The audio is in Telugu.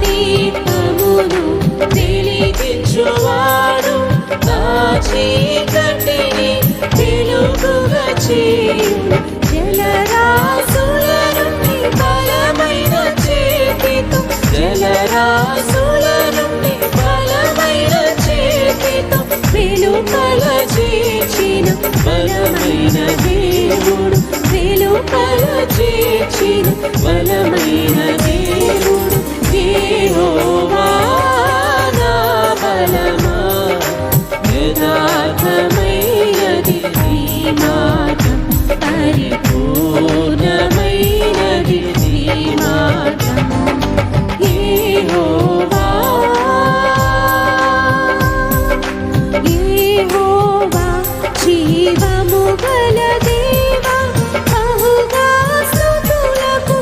దీపమును వెలిగించువాడు ఆ చీకటిని వెలుగుగా చేయును జలరాశుల నుండి బలమైన చేతితో జలరాశుల నుండి బలమైన చేతితో వెలుపల చేర్చిన బలమైన దేవుడు వెలుపల చేర్చిన బలమైన